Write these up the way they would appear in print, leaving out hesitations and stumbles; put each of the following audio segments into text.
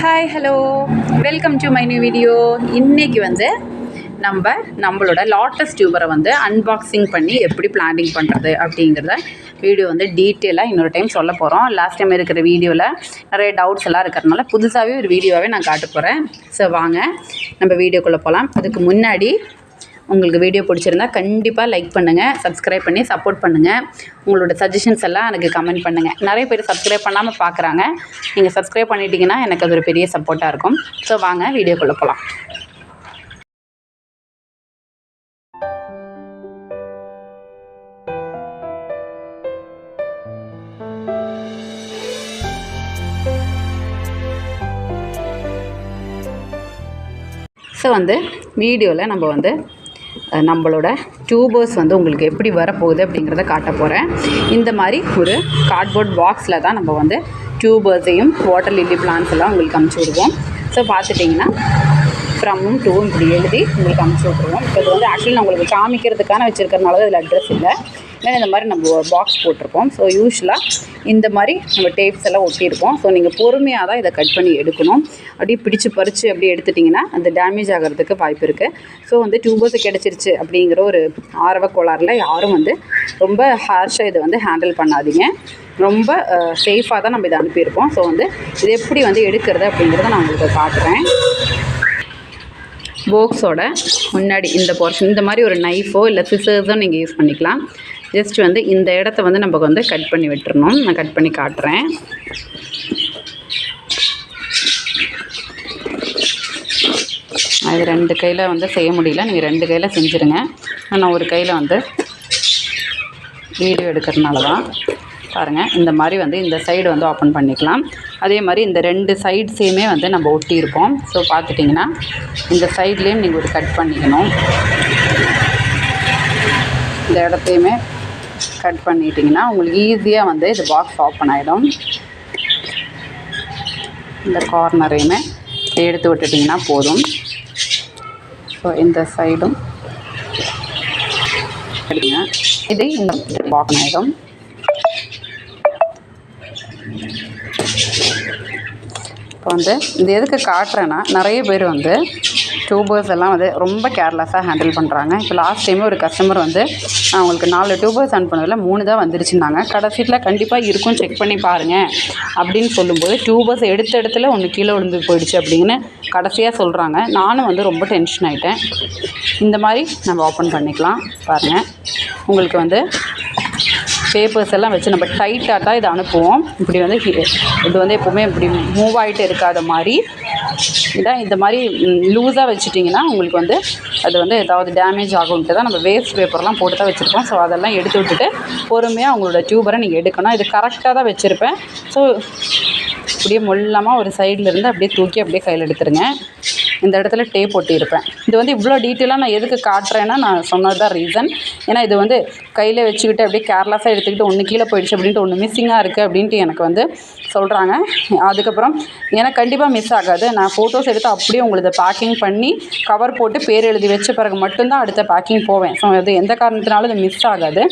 Hi hello welcome to my new video. இன்றைக்கி நம்மளோட lotus டியூபரை unboxing பண்ணி எப்படி பிளானிங் பண்ணுறது அப்படிங்கிறத வீடியோ டீட்டெயிலாக இன்னொரு டைம் சொல்ல போகிறோம். லாஸ்ட் டைம் இருக்கிற வீடியோவில் நிறைய டவுட்ஸ் எல்லாம் இருக்கிறதுனால புதுசாகவே ஒரு வீடியோவே நான் காட்ட போகிறேன். ஸோ வாங்க நம்ம வீடியோக்குள்ளே போகலாம். அதுக்கு முன்னாடி உங்களுக்கு வீடியோ பிடிச்சிருந்தா கண்டிப்பாக லைக் பண்ணுங்கள், சப்ஸ்கிரைப் பண்ணி சப்போர்ட் பண்ணுங்கள். உங்களோட சஜஷன்ஸ் எல்லாம் எனக்கு கமெண்ட் பண்ணுங்கள். நிறைய பேர் சப்ஸ்கிரைப் பண்ணாமல் பார்க்குறாங்க. நீங்கள் சப்ஸ்கிரைப் பண்ணிட்டீங்கன்னா எனக்கு அது ஒரு பெரிய சப்போர்ட்டாக இருக்கும். ஸோ வாங்க வீடியோக்குள்ளே போகலாம். ஸோ வீடியோவில் நம்மளோட டியூபர்ஸ் உங்களுக்கு எப்படி வரப்போகுது அப்படிங்கிறத காட்ட போகிறேன். இந்த மாதிரி ஒரு கார்ட்போர்ட் பாக்ஸில் தான் நம்ம டியூபர்ஸையும் வாட்டர் லில்லி பிளான்ஸ் எல்லாம் உங்களுக்கு அமுச்சு விடுவோம். ஸோ பார்த்துட்டிங்கன்னா ஃப்ரம்மும் டூவும் இப்படி எழுதி உங்களுக்கு அமுச்சு விட்ருவோம். இப்போ இது ஆக்சுவலி நான் உங்களுக்கு காமிக்கிறதுக்கான வச்சுருக்கிறதுனால தான் இதில் அட்ரஸ் இல்லை. ஏன்னா இந்த மாதிரி நம்ம பாக்ஸ் போட்டிருப்போம். ஸோ யூஸ்வலாக இந்த மாதிரி நம்ம டேப்ஸ் எல்லாம் ஒட்டியிருப்போம். ஸோ நீங்கள் பொறுமையாக தான் இதை கட் பண்ணி எடுக்கணும். அப்படியே பிடிச்சி பறித்து அப்படியே எடுத்துட்டிங்கன்னா அந்த டேமேஜ் ஆகிறதுக்கு வாய்ப்பு இருக்குது. ஸோ டியூபர்ஸ் கிடச்சிருச்சு அப்படிங்கிற ஒரு ஆர்வ கோளாறில் யாரும் ரொம்ப ஹார்ஷாக இதை ஹேண்டில் பண்ணாதீங்க. ரொம்ப சேஃபாக தான் நம்ம இதை அனுப்பியிருப்போம். ஸோ இது எப்படி எடுக்கிறது அப்படிங்கிறத நான் உங்களுக்கு காட்டுறேன். பாக்ஸோட முன்னாடி இந்த போர்ஷன் இந்த மாதிரி ஒரு நைஃபோ இல்லை சிசர்ஸோ நீங்கள் யூஸ் பண்ணிக்கலாம். ஜஸ்ட் இந்த இடத்த நம்ம கட் பண்ணி விட்டுறணும். நான் கட் பண்ணி காட்டுறேன். அது ரெண்டு கையில் செய்ய முடியல, நீங்கள் ரெண்டு கையில் செஞ்சுருங்க. நான் ஒரு கையில் வீடியோ எடுக்கிறதுனால தான். பாருங்கள், இந்த மாதிரி இந்த சைடு ஓப்பன் பண்ணிக்கலாம். அதே மாதிரி இந்த ரெண்டு சைட்ஸையுமே நம்ம ஒட்டியிருப்போம். ஸோ பார்த்துட்டிங்கன்னா இந்த சைட்லேயும் நீங்கள் ஒரு கட் பண்ணிக்கணும். இந்த இடத்தையுமே கட் பண்ணிட்டிங்கன்னா உங்களுக்கு ஈஸியாக இது பாக்ஸ் ஓப்பன் ஆகிடும். இந்த கார்னரையுமே எடுத்து விட்டுட்டிங்கன்னா போதும். ஸோ இந்த சைடும் இது இந்த ஓப்பன் ஆகிடும். இப்போ இது எதுக்கு காட்டுறேன்னா, நிறைய பேர் டியூபர்ஸ் எல்லாம் ரொம்ப கேர்லெஸ்ஸாக ஹேண்டில் பண்ணுறாங்க. இப்போ லாஸ்ட் டைமே ஒரு கஸ்டமர் நான் உங்களுக்கு 4 டியூபர்ஸ் அனுப்புனதில் 3 தான் வந்துருச்சுன்னாங்க. கடைசியில் கண்டிப்பாக இருக்கும், செக் பண்ணி பாருங்கள் அப்படின்னு சொல்லும்போது டியூபர்ஸ் எடுத்த இடத்துல ஒன்று கீழே விழுந்து போயிடுச்சு அப்படின்னு கடைசியாக சொல்கிறாங்க. நானும் ரொம்ப டென்ஷன் ஆகிட்டேன். இந்த மாதிரி நம்ம ஓப்பன் பண்ணிக்கலாம். பாருங்கள், உங்களுக்கு பேப்பர்ஸ் எல்லாம் வச்சு நம்ம டைட்டாக தான் இதை அனுப்புவோம். இப்படி இது எப்போவுமே இப்படி மூவ் ஆகிட்டு இருக்காத மாதிரி இதான். இந்த மாதிரி லூஸாக வச்சுட்டிங்கன்னா உங்களுக்கு அது ஏதாவது டேமேஜ் ஆகும்ட்டு தான் நம்ம வேஸ்ட் பேப்பர்லாம் போட்டு தான் வச்சுருப்போம். ஸோ அதெல்லாம் எடுத்து விட்டுட்டு பொறுமையாக உங்களோட டியூபரை நீங்கள் எடுக்கணும். இது கரெக்டாக தான் வச்சுருப்பேன். ஸோ அப்படியே மொல்லமாக ஒரு சைட்லேருந்து அப்படியே தூக்கி அப்படியே கையில் எடுத்துருங்க. இந்த இடத்துல டேப் ஒட்டியிருப்பேன். இது இவ்வளோ டீட்டெயிலாக நான் எதுக்கு காட்டுறேன்னா, நான் சொன்னது தான் ரீசன். ஏன்னா இது கையில் வச்சுக்கிட்டு அப்படியே கேர்லெஸ்ஸாக எடுத்துக்கிட்டு ஒன்று கீழே போயிடுச்சு அப்படின்ட்டு ஒன்று மிஸ்ஸிங்காக இருக்குது அப்படின்ட்டு எனக்கு சொல்கிறாங்க. அதுக்கப்புறம் எனக்கு கண்டிப்பாக மிஸ் ஆகாது. நான் ஃபோட்டோஸ் எடுத்து அப்படியே உங்களுக்கு பேக்கிங் பண்ணி கவர் போட்டு பேர் எழுதி வச்ச பிறகு மட்டும்தான் அடுத்த பேக்கிங் போவேன். ஸோ அது எந்த காரணத்தினாலும் இது மிஸ் ஆகாது.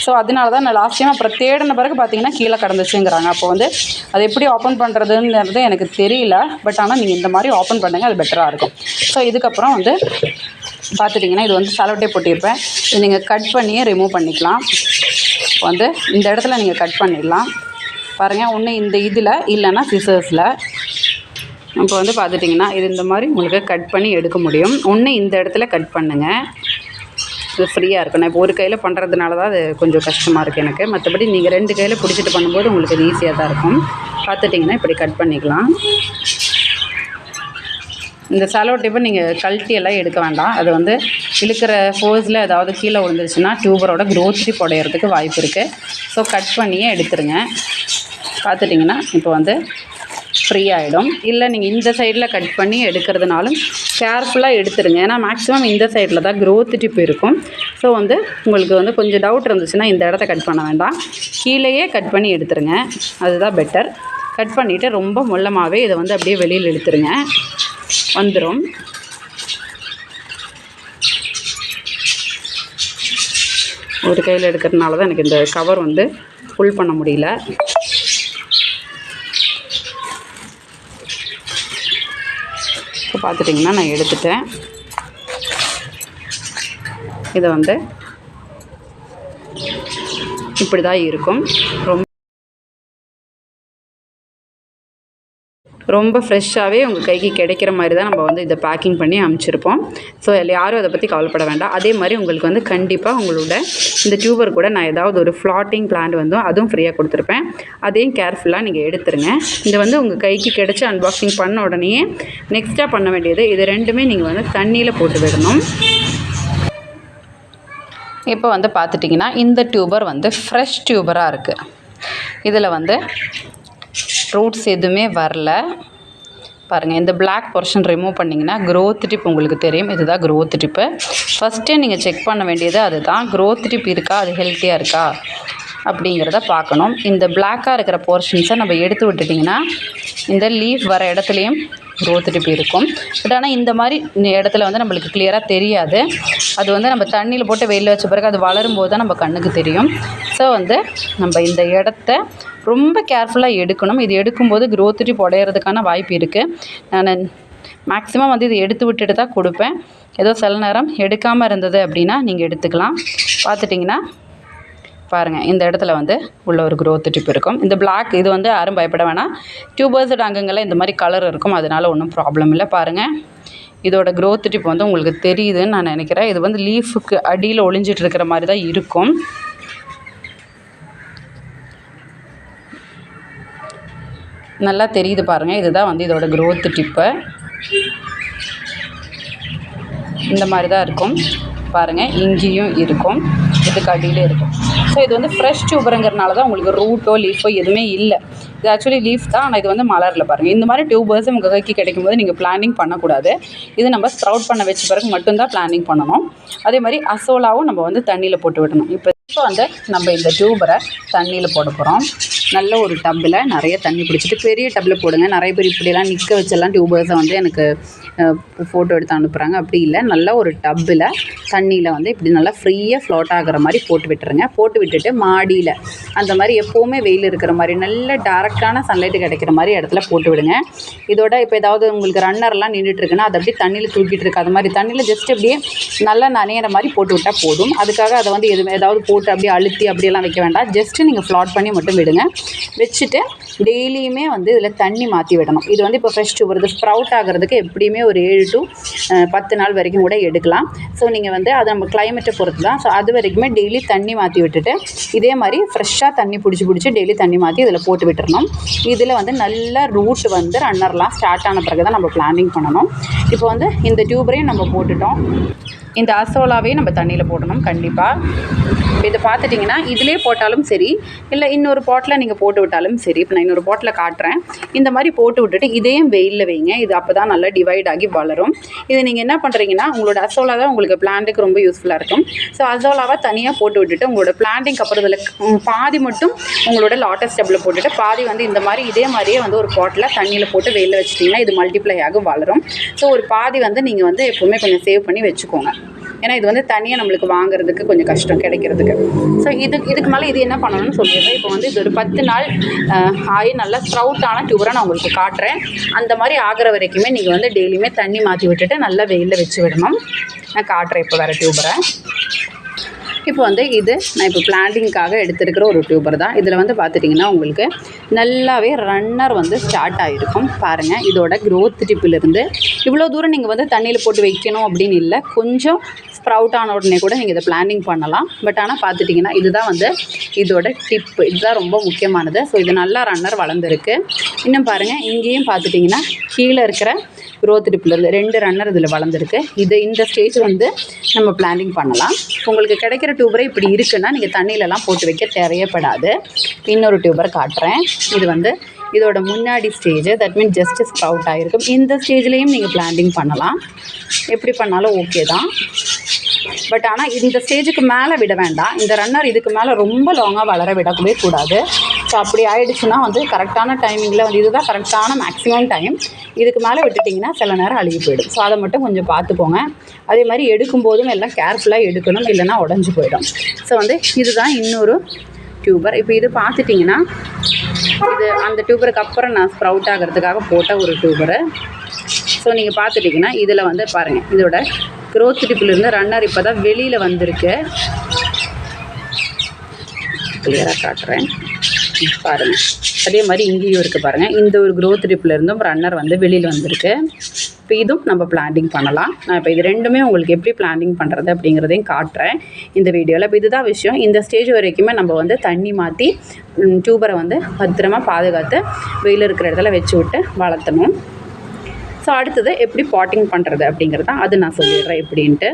ஸோ அதனால தான் நான் லாஸ்ட் டைம் அப்புறம் தேடின பிறகு பார்த்தீங்கன்னா கீழே கடந்துச்சுங்கிறாங்க. அப்போ அது எப்படி ஓப்பன் பண்ணுறதுங்கிறது எனக்கு தெரியல. பட் ஆனால் நீங்கள் இந்த மாதிரி ஓப்பன் பண்ணுங்கள், அது பெட்டராக இருக்கும். ஸோ இதுக்கப்புறம் பார்த்துட்டிங்கன்னா இது செலோ டேப் போட்டிருப்பேன். இது நீங்கள் கட் பண்ணியே ரிமூவ் பண்ணிக்கலாம். இந்த இடத்துல நீங்கள் கட் பண்ணிடலாம். பாருங்கள், ஒன்று இந்த இதில் இல்லைன்னா சிசர்ஸில். இப்போ பார்த்துட்டிங்கன்னா இது இந்த மாதிரி உங்களுக்கு கட் பண்ணி எடுக்க முடியும். ஒன்று இந்த இடத்துல கட் பண்ணுங்கள், இது ஃப்ரீயாக இருக்கும். நான் இப்போ ஒரு கையில் பண்ணுறதுனால தான் அது கொஞ்சம் கஷ்டமாக இருக்குது எனக்கு. மற்றபடி நீங்கள் ரெண்டு கையில் பிடிச்சிட்டு பண்ணும்போது உங்களுக்கு அது ஈஸியாக தான் இருக்கும். பார்த்துட்டிங்கன்னா இப்படி கட் பண்ணிக்கலாம். இந்த செலோ டேப்பை நீங்கள் கழட்டியெல்லாம் எடுக்க வேண்டாம். அது இழுக்கிற ஃபோர்ஸில் ஏதாவது கீழே விழுந்துருச்சுன்னா டியூபரோட க்ரோத் உடையிறதுக்கு வாய்ப்பு இருக்குது. ஸோ கட் பண்ணியே எடுத்துருங்க. பார்த்துட்டிங்கன்னா இப்போ ஃப்ரீ ஆகிடும். இல்லை நீங்கள் இந்த சைடில் கட் பண்ணி எடுக்கிறதுனாலும் கேர்ஃபுல்லாக எடுத்துருங்க. ஏன்னா மேக்ஸிமம் இந்த சைடில் தான் க்ரோத் டிப் இருக்கும். ஸோ உங்களுக்கு கொஞ்சம் டவுட் இருந்துச்சுன்னா இந்த இடத்த கட் பண்ண வேண்டாம், கீழேயே கட் பண்ணி எடுத்துருங்க. அதுதான் பெட்டர். கட் பண்ணிவிட்டு ரொம்ப மொல்லமாகவே இதை அப்படியே வெளியில் எடுத்துருங்க, வந்துடும். ஒரு கையில் எடுக்கிறதுனால தான் எனக்கு இந்த கவர் புல் பண்ண முடியல. இப்போ பார்த்துட்டிங்கன்னா நான் எடுத்துட்டேன். இதை வந்து இப்படி தான் இருக்கும். ரொம்ப ஃப்ரெஷ்ஷாகவே உங்கள் கைக்கு கிடைக்கிற மாதிரி தான் நம்ம வந்து இதை பேக்கிங் பண்ணி அனுப்பிச்சிருப்போம். ஸோ யாரும் அதை பற்றி கவலைப்பட வேண்டாம். அதே மாதிரி உங்களுக்கு வந்து கண்டிப்பாக உங்களோட இந்த டியூபர் கூட நான் ஏதாவது ஒரு ஃப்ளாட்டிங் பிளான்ட் வந்து அதுவும் ஃப்ரீயாக கொடுத்துருப்பேன். அதையும் கேர்ஃபுல்லாக நீங்கள் எடுத்துருங்க. இது வந்து உங்கள் கைக்கு கிடைச்சி அன்பாக்சிங் பண்ண உடனே நெக்ஸ்ட்டாக பண்ண வேண்டியது இது ரெண்டுமே நீங்கள் வந்து தண்ணியில் போட்டு விடணும். இப்போ வந்து பார்த்துட்டிங்கன்னா இந்த டியூபர் வந்து ஃப்ரெஷ் டியூபராக இருக்குது. இதில் வந்து ரூட்ஸ் எதுவுமே வரல. பாருங்கள், இந்த பிளாக் போர்ஷன் ரிமூவ் பண்ணிங்கன்னா க்ரோத் டிப் உங்களுக்கு தெரியும். இதுதான் க்ரோத் டிப்பு. ஃபஸ்ட்டே நீங்கள் செக் பண்ண வேண்டியது அதுதான். க்ரோத் டிப் இருக்கா, அது ஹெல்த்தியாக இருக்கா அப்படிங்கிறத பார்க்கணும். இந்த பிளாக்காக இருக்கிற போர்ஷன்ஸை நம்ம எடுத்து விட்டுட்டிங்கன்னா இந்த லீஃப் வர இடத்துலையும் க்ரோத் டிப் இருக்கும். பட் ஆனால் இந்த மாதிரி இடத்துல வந்து நம்மளுக்கு கிளியராக தெரியாது. அது வந்து நம்ம தண்ணியில் போட்டு வெயிலில் வச்ச பிறகு அது வளரும்போது தான் நம்ம கண்ணுக்கு தெரியும். ஸோ வந்து நம்ம இந்த இடத்த ரொம்ப கேர்ஃபுல்லாக எடுக்கணும். இது எடுக்கும்போது க்ரோத் டிப் உடையிறதுக்கான வாய்ப்பு இருக்குது. நான் மேக்ஸிமம் வந்து இது எடுத்து விட்டுட்டு தான் கொடுப்பேன். ஏதோ சில நேரம் எடுக்காமல் இருந்தது அப்படின்னா நீங்கள் எடுத்துக்கலாம். பார்த்துட்டிங்கன்னா பாருங்கள், இந்த இடத்துல வந்து உள்ள ஒரு க்ரோத் டிப் இருக்கும். இந்த பிளாக் இது வந்து யாரும் பயப்பட வேணாம். டியூபர்ஸ் அங்கங்கெல்லாம் இந்த மாதிரி கலர் இருக்கும். அதனால் ஒன்றும் ப்ராப்ளம் இல்லை. பாருங்கள், இதோட க்ரோத் டிப் வந்து உங்களுக்கு தெரியுதுன்னு நான் நினைக்கிறேன். இது வந்து லீஃபுக்கு அடியில் ஒளிஞ்சிட்டு இருக்கிற மாதிரி தான் இருக்கும். நல்லா தெரியுது பாருங்கள். இதுதான் வந்து இதோட க்ரோத் டிப்பு. இந்த மாதிரி தான் இருக்கும். பாருங்கள், இங்கேயும் இருக்கும், இதுக்கு அடியிலே இருக்கும். ஸோ இது வந்து ஃப்ரெஷ் டியூபருங்கிறனால தான் உங்களுக்கு ரூட்டோ லீஃபோ எதுவுமே இல்லை. இது ஆக்சுவலி லீஃப் தான், ஆனால் இது வந்து மலரில் பாருங்கள். இந்த மாதிரி டியூபர்ஸ் உங்கள் கைக்கு கிடைக்கும் போது நீங்கள் பிளானிங் பண்ணக்கூடாது. இது நம்ம ஸ்ப்ரவுட் பண்ண வச்ச பிறகு மட்டும்தான் பிளானிங் பண்ணணும். அதே மாதிரி அசோலாவும் நம்ம வந்து தண்ணியில் போட்டு விடணும். இப்போ வந்து நம்ம இந்த டியூபரை தண்ணியில் போட போகிறோம். நல்ல ஒரு டப்பில் நிறைய தண்ணி பிடிச்சிட்டு பெரிய டப்பில் போடுங்க. நிறைய பேர் இப்படிலாம் நிற்க வச்செல்லாம் டியூபர்ஸை வந்து எனக்கு ஃபோட்டோ எடுத்து அனுப்புகிறாங்க. அப்படி இல்லை, நல்ல ஒரு டப்பில் தண்ணியில் வந்து இப்படி நல்லா ஃப்ரீயாக ஃப்ளோட் ஆகிற மாதிரி போட்டு விட்டுருங்க. போட்டு விட்டுட்டு மாடியில் அந்த மாதிரி எப்போவுமே வெயில் இருக்கிற மாதிரி நல்ல டேரெக்டான சன்லைட்டு கிடைக்கிற மாதிரி இடத்துல போட்டு விடுங்க. இதோட இப்போ ஏதாவது உங்களுக்கு ரன்னர்லாம் நின்றுட்டுருக்குன்னா அதை அப்படியே தண்ணியில் தூக்கிட்டு இருக்கு, அது மாதிரி தண்ணியில் ஜஸ்ட் அப்படியே நல்லா நனையிற மாதிரி போட்டு விட்டால் போதும். அதுக்காக அதை வந்து ஏதாவது போட்டு அப்படியே அழுத்தி அப்படியெல்லாம் வைக்க வேண்டாம். ஜஸ்ட்டு நீங்கள் ஃப்ளாட் பண்ணி மட்டும் விடுங்க. வச்சுட்டு டெய்லியுமே வந்து இதில் தண்ணி மாற்றி விடணும். இது வந்து இப்போ ஃப்ரெஷ் டியூபர், இது ஸ்ப்ரவுட் ஆகிறதுக்கு எப்படியுமே ஒரு 7 to 10 நாள் வரைக்கும் கூட எடுக்கலாம். ஸோ நீங்கள் வந்து அதை நம்ம கிளைமேட்டை பொறுத்து தான். ஸோ அது வரைக்குமே டெய்லி தண்ணி மாற்றி விட்டுட்டு இதே மாதிரி ஃப்ரெஷ்ஷாக தண்ணி பிடிச்சி டெய்லி தண்ணி மாற்றி இதில் போட்டு விட்டுறணும். இதில் வந்து நல்ல ரூட் வந்து ரன்னர்லாம் ஸ்டார்ட் ஆன பிறகு தான் நம்ம பிளானிங் பண்ணணும். இப்போ வந்து இந்த டியூபரையும் நம்ம போட்டுட்டோம். இந்த அசோலாவையும் நம்ம தண்ணியில் போடணும் கண்டிப்பாக. இதை பார்த்துட்டிங்கன்னா இதிலே போட்டாலும் சரி, இல்லை இன்னொரு பாட்டில் நீங்கள் போட்டு விட்டாலும் சரி. இப்போ நான் இன்னொரு பாட்டில் காட்டுறேன். இந்த மாதிரி போட்டு விட்டுட்டு இதையும் வெயிலில் வைங்க. இது அப்போ தான் நல்லா டிவைட் ஆகி வளரும். இதை நீங்கள் என்ன பண்ணுறீங்கன்னா உங்களோட அசோலா தான் உங்களுக்கு பிளான்ட்டுக்கு ரொம்ப யூஸ்ஃபுல்லாக இருக்கும். ஸோ அசோலாவை தனியாக போட்டு விட்டுட்டு உங்களோட பிளான்ட்டிங் அப்புறம் இதில் பாதி மட்டும் உங்களோட லாட்டஸ் ஸ்டெப்பில் போட்டுட்டு பாதி வந்து இந்த மாதிரி இதே மாதிரியே வந்து ஒரு பாட்டில் தண்ணியில் போட்டு வெயிலில் வச்சிட்டிங்கன்னா இது மல்டிப்ளை ஆகி வளரும். ஸோ ஒரு பாதி வந்து நீங்கள் வந்து எப்போவுமே கொஞ்சம் சேவ் பண்ணி வச்சுக்கோங்க. ஏன்னா இது வந்து தனியாக நம்மளுக்கு வாங்குறதுக்கு கொஞ்சம் கஷ்டம் கிடைக்கிறதுக்கு. ஸோ இதுக்கு மேலே இது என்ன பண்ணணும்னு சொல்லிடுறேன். இப்போ வந்து இது ஒரு 10 நாள் ஆகி நல்லா ஸ்ப்ரவுட்டான டியூபரை நான் உங்களுக்கு காட்டுறேன். அந்த மாதிரி ஆகிற வரைக்குமே நீங்கள் வந்து டெய்லியுமே தண்ணி மாற்றி விட்டுட்டு நல்லா வெயிலில் வச்சு விடணும். நான் காட்டுறேன் இப்போ வேறு டியூபரை. இப்போ வந்து இது நான் இப்போ பிளான்டிங்காக எடுத்துருக்கிற ஒரு டியூபர் தான். இதில் வந்து பார்த்துட்டிங்கன்னா உங்களுக்கு நல்லாவே ரன்னர் வந்து ஸ்டார்ட் ஆகிருக்கும். பாருங்கள், இதோட க்ரோத் டிப்பிலிருந்து இவ்வளோ தூரம் நீங்கள் வந்து தண்ணியில் போட்டு வைக்கணும் அப்படின்னு இல்லை. கொஞ்சம் ஸ்ப்ரவுட் ஆன உடனே கூட நீங்கள் இதை பிளானிங் பண்ணலாம். பட் ஆனால் பார்த்துட்டிங்கன்னா இதுதான் வந்து இதோட டிப்பு. இதுதான் ரொம்ப முக்கியமானது. ஸோ இது நல்லா ரன்னர் வளர்ந்துருக்கு. இன்னும் பாருங்கள், இங்கேயும் பார்த்துட்டிங்கன்னா கீழே இருக்கிற க்ரோத் டிப்பிலேருந்து 2 ரன்னர் இதில் வளர்ந்துருக்கு. இந்த ஸ்டேஜ் வந்து நம்ம பிளானிங் பண்ணலாம். உங்களுக்கு கிடைக்கிற டியூபரை இப்படி இருக்குன்னா நீங்கள் தண்ணியிலலாம் போட்டு வைக்க தேவைப்படாது. இன்னொரு டியூபர் காட்டுறேன். இது வந்து இதோட முன்னாடி stage, that mean just sprout ஆகிருக்கும். இந்த ஸ்டேஜ்லேயும் நீங்கள் பிளான்டிங் பண்ணலாம். எப்படி பண்ணாலும் ஓகே தான். பட் ஆனால் இந்த ஸ்டேஜுக்கு மேலே விட வேண்டாம். இந்த ரன்னர் இதுக்கு மேலே ரொம்ப லாங்காக வளர விடவே கூடாது. ஸோ அப்படி ஆகிடுச்சுன்னா வந்து கரெக்டான டைமிங்கில் வந்து இதுதான் கரெக்டான மேக்ஸிமம் டைம். இதுக்கு மேலே விட்டுட்டிங்கன்னா சில நேரம் அழுகி போயிடும். ஸோ அதை மட்டும் கொஞ்சம் பார்த்துக்கோங்க. அதே மாதிரி எடுக்கும்போதும் எல்லாம் கேர்ஃபுல்லாக எடுக்கணும், இல்லைன்னா உடஞ்சி போயிடும். ஸோ வந்து இதுதான் இன்னொரு டியூபர். இப்போ இது பார்த்துட்டிங்கன்னா இது அந்த டியூபருக்கு அப்புறம் நான் ஸ்ப்ரவுட் ஆகிறதுக்காக போட்ட ஒரு டியூபரு. ஸோ நீங்கள் பார்த்துட்டிங்கன்னா இதில் வந்து பாருங்கள், இதோட க்ரோத் டிப்பிலிருந்து ரன்னர் இப்போ தான் வெளியில் வந்திருக்கு. கிளியராக காட்டுறேன் பாருங்கள். அதே மாதிரி இங்கேயும் இருக்குது பாருங்கள். இந்த ஒரு க்ரோத் டிப்பிலிருந்தும் ரன்னர் வந்து வெளியில் வந்திருக்கு. இப்போ இதுவும் நம்ம பிளான்டிங் பண்ணலாம். நான் இப்போ இது ரெண்டுமே உங்களுக்கு எப்படி பிளான்டிங் பண்ணுறது அப்படிங்கிறதையும் காட்டுறேன் இந்த வீடியோவில். இப்போ இதுதான் விஷயம். இந்த ஸ்டேஜ் வரைக்குமே நம்ம வந்து தண்ணி மாற்றி டியூபரை வந்து பத்திரமா பாதுகாத்து வெயில் இருக்கிற இடத்துல வச்சு விட்டு வளர்த்தணும். ஸோ அடுத்தது எப்படி பாட்டிங் பண்ணுறது அப்படிங்கிறத அது நான் சொல்லிடுறேன் எப்படின்ட்டு.